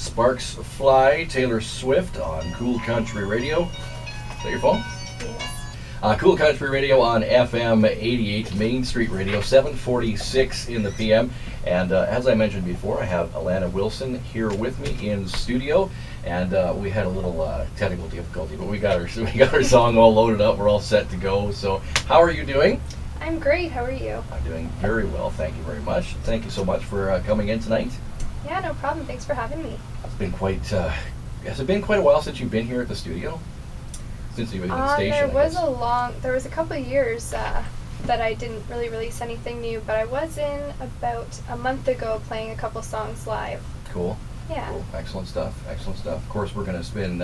Sparks Fly, Taylor Swift on Cool Country Radio. Is that your phone? Yes. Cool Country Radio on FM 88, Main Street Radio, 7:46 in the PM. And as I mentioned before, I have Alanna Wilson here with me in studio. And we had a little technical difficulty, but we got our song all loaded up. We're all set to go. So how are you doing? I'm great. How are you? I'm doing very well. Thank you very much. Thank you so much for coming in tonight. Yeah, no problem. Thanks for having me. It's been quite. Has it been quite a while since you've been here at the studio? Since you've been in the station. There was a couple of years that I didn't really release anything new, but I was in about a month ago playing a couple songs live. Cool. Yeah. Cool. Excellent stuff. Excellent stuff. Of course, we're going to spin.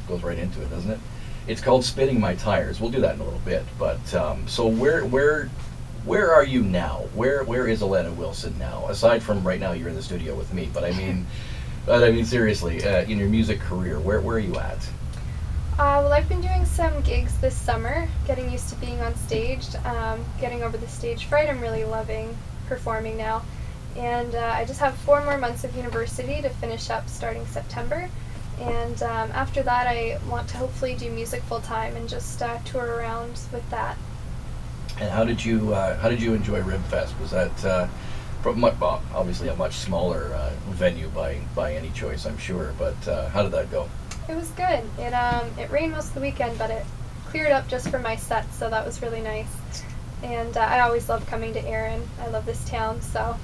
Goes right into it, doesn't it? It's called Spinning My Tires. We'll do that in a little bit. But so where are you now? Where is Alanna Wilson now? Aside from right now, you're in the studio with me. But I mean seriously, in your music career, where are you at? Well, I've been doing some gigs this summer, getting used to being on stage, getting over the stage fright. I'm really loving performing now. And I just have 4 more months of university to finish up starting September. And after that, I want to hopefully do music full time and just tour around with that. And how did you enjoy Ribfest? Was that obviously a much smaller venue by any choice, I'm sure. But how did that go? It was good. It rained most of the weekend, but it cleared up just for my set, so that was really nice. And I always love coming to Erin. I love this town, so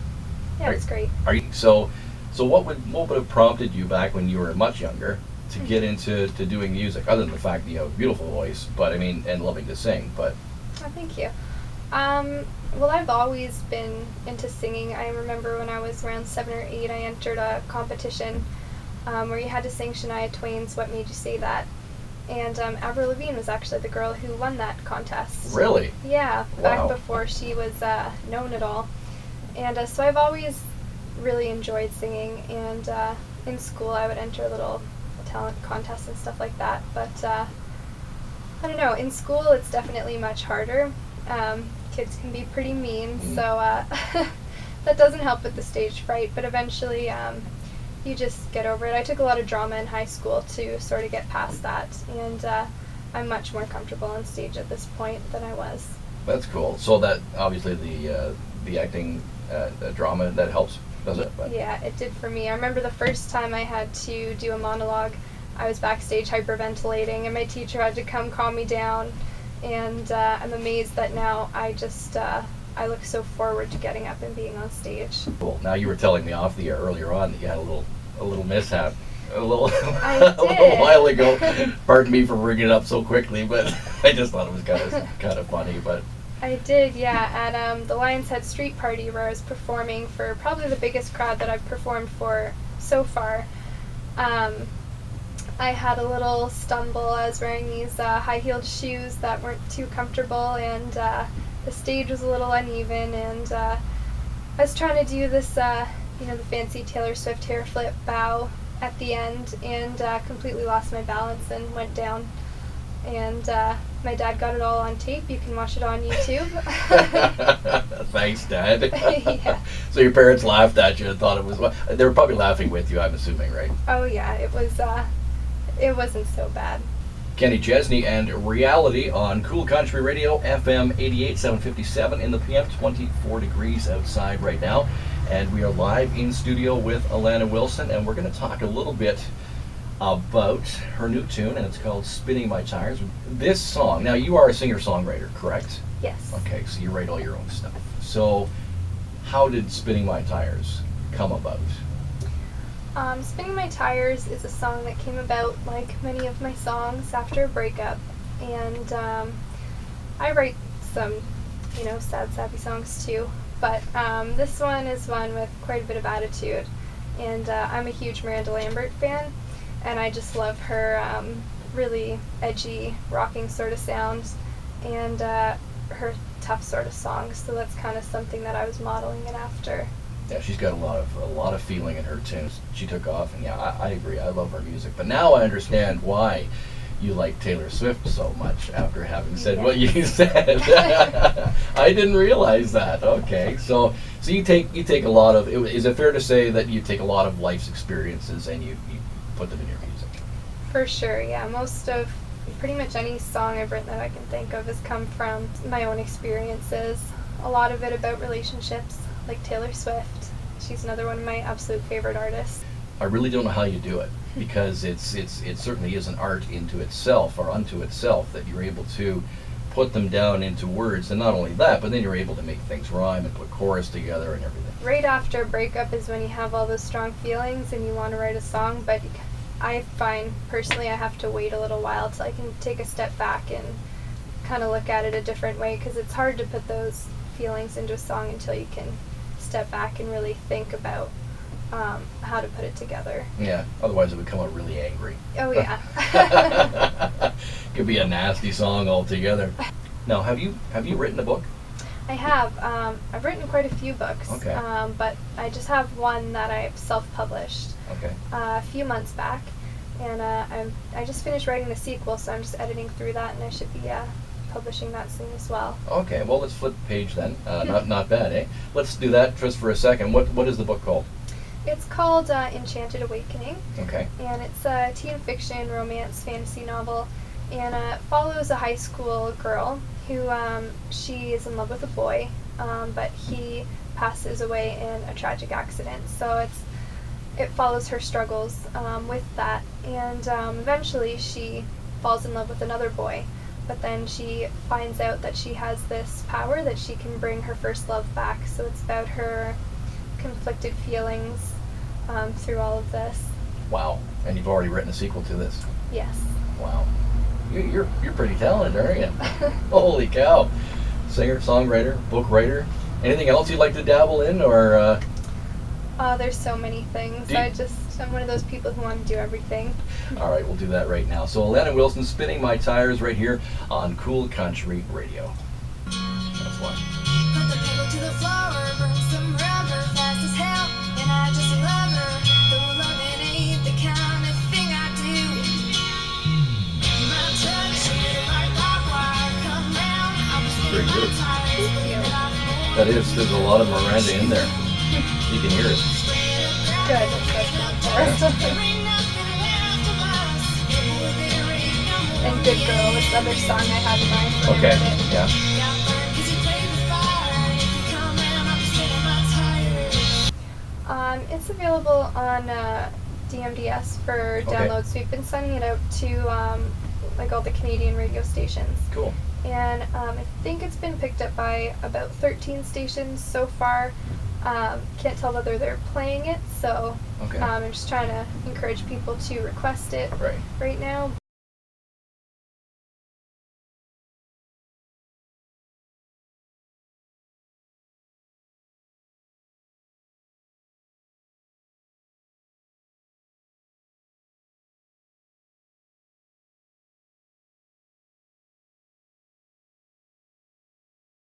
yeah, it was great. So what would have prompted you back when you were much younger to get into doing music, other than the fact that you have a beautiful voice, but I mean, and loving to sing, but. Oh, thank you. Well, I've always been into singing. I remember when I was around 7 or 8, I entered a competition where you had to sing Shania Twain's "What Made You Say That," and Avril Lavigne was actually the girl who won that contest. Really? Yeah, Wow. back before she was known at all. And so I've always really enjoyed singing, and in school I would enter little talent contests and stuff like that, but I don't know, in school it's definitely much harder. Kids can be pretty mean, so that doesn't help with the stage fright, but eventually you just get over it. I took a lot of drama in high school to sort of get past that, and I'm much more comfortable on stage at this point than I was. That's cool. So that obviously the acting, the drama, that helps, does it? But. Yeah, it did for me. I remember the first time I had to do a monologue, I was backstage hyperventilating, and my teacher had to come calm me down, and I'm amazed that now I just I look so forward to getting up and being on stage. Cool. Now, you were telling me off the air earlier on that you had a little mishap a little while ago. Pardon me for bringing it up so quickly, but I just thought it was kind of funny. But I did, yeah, at the Lion's Head Street Party, where I was performing for probably the biggest crowd that I've performed for so far. I had a little stumble. I was wearing these high-heeled shoes that weren't too comfortable, and the stage was a little uneven, and I was trying to do this, the fancy Taylor Swift hair flip bow at the end, and completely lost my balance and went down. And my dad got it all on tape. You can watch it on YouTube. Thanks, Dad. Yeah. So your parents laughed at you and thought it was. They were probably laughing with you, I'm assuming, right? Oh yeah, it was. It wasn't so bad. Kenny Chesney and Reality on Cool Country Radio, FM 88, 757 in the PM, 24 degrees outside right now. And we are live in studio with Alanna Wilson, and we're going to talk a little bit about her new tune, and it's called Spinning My Tires. This song, now you are a singer-songwriter, correct? Yes. Okay, so you write all your own stuff. So how did Spinning My Tires come about? Spinning My Tires is a song that came about, like many of my songs, after a breakup. And I write some, sad, sappy songs too. But this one is one with quite a bit of attitude. And I'm a huge Miranda Lambert fan. And I just love her really edgy, rocking sort of sounds. And her tough sort of songs. So that's kind of something that I was modeling it after. Yeah, she's got a lot of feeling in her tunes. She took off, and yeah, I agree. I love her music. But now I understand why you like Taylor Swift so much after having said what you said. I didn't realize that. Okay, so you take a lot of. Is it fair to say that you take a lot of life's experiences and you put them in your music? For sure, yeah. Most of pretty much any song I've written that I can think of has come from my own experiences. A lot of it about relationships, like Taylor Swift. She's another one of my absolute favorite artists. I really don't know how you do it, because it certainly is an art unto itself that you're able to put them down into words, and not only that, but then you're able to make things rhyme and put chorus together and everything. Right after a breakup is when you have all those strong feelings and you want to write a song, but I find personally I have to wait a little while till I can take a step back and kind of look at it a different way, because it's hard to put those feelings into a song until you can step back and really think about how to put it together. Yeah, otherwise it would come out really angry. Oh yeah. Could be a nasty song altogether. Now, have you written a book? I have. I've written quite a few books. Okay. But I just have one that I've self-published. Okay. A few months back, and I just finished writing the sequel, so I'm just editing through that, and I should be publishing that soon as well. Okay. Well, let's flip the page then. Not bad, eh? Let's do that just for a second. What is the book called? It's called Enchanted Awakening. Okay. And it's a teen fiction, romance, fantasy novel, and it follows a high school girl who she is in love with a boy, but he passes away in a tragic accident. So it follows her struggles with that, and eventually she falls in love with another boy, but then she finds out that she has this power that she can bring her first love back. So it's about her conflicted feelings through all of this. Wow. And you've already written a sequel to this. Yes. Wow. You're pretty talented, aren't you? Holy cow. Singer, songwriter, book writer. Anything else you'd like to dabble in, or? There's so many things. I'm one of those people who want to do everything. All right, we'll do that right now. So Alanna Wilson, Spinning My Tires, right here on Cool Country Radio. That's why. Put the pedal to the floor, burn some rubber, fast as hell, and I just love her. Though loving ain't the kind of thing I do. My touch, like barbed wire, come down, I'm spinning my tires, believe it or not. That is, there's a lot of Miranda in there. You can hear it. Good. That's good. There ain't nothing left of us. There ain't no more. And Good Girl, this other song I have in mind. for Okay, it. yeah. Got burned 'cause you played with fire. If you come out, I'm spinning my tires. It's available on DMDS for downloads. We've been sending it out to like all the Canadian radio stations. Cool. And I think it's been picked up by about 13 stations so far. Can't tell whether they're playing it, so Okay. I'm just trying to encourage people to request it Right. right now.